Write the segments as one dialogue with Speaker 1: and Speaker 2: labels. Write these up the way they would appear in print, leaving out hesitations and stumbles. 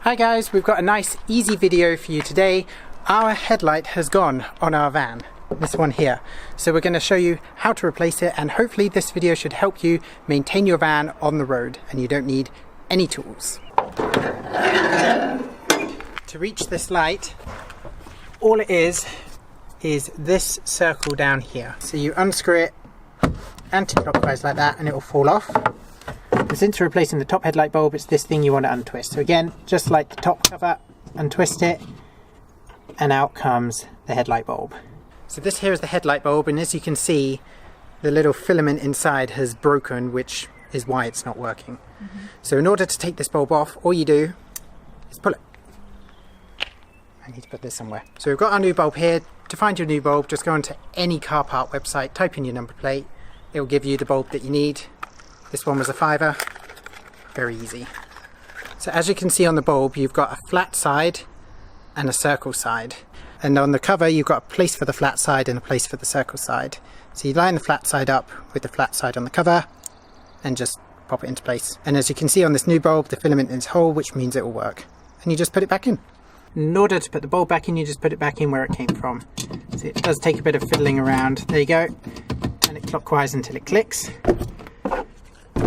Speaker 1: Hi guys, we've got a nice easy video for you today. Our headlight has gone on our van, this one here. So we're going to show you how to replace it, and hopefully this video should help you maintain your van on the road and you don't need any tools. To reach this light, all it is this circle down here. So you unscrew it anti-clockwise like that and it will fall off. And since we're replacing the top headlight bulb, it's this thing you want to untwist. So again, just like the top cover, untwist it, and out comes the headlight bulb. So this here is the headlight bulb, and as you can see, the little filament inside has broken, which is why it's not working. So in order to take this bulb off, all you do is pull it. I need to put this somewhere. So we've got our new bulb here. To find your new bulb, just go onto any car park website, type in your number plate, it will give you the bulb that you need. This one was a £5, very easy. So as you can see on the bulb, you've got a flat side and a circle side. And on the cover, you've got a place for the flat side and a place for the circle side. So you line the flat side up with the flat side on the cover and just pop it into place. And as you can see on this new bulb, the filament is whole, which means it will work. And you just put it back in. In order to put the bulb back in, you just put it back in where it came from. So it does take a bit of fiddling around. There you go. Turn it clockwise until it clicks.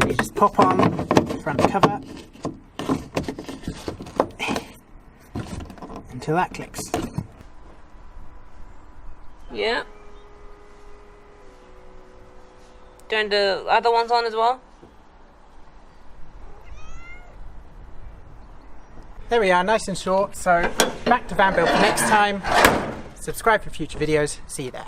Speaker 1: You just pop on the front cover until that clicks.
Speaker 2: Yeah. Turn the other ones on as well.
Speaker 1: There we are, nice and short. So back to van build for next time. Subscribe for future videos. See you there.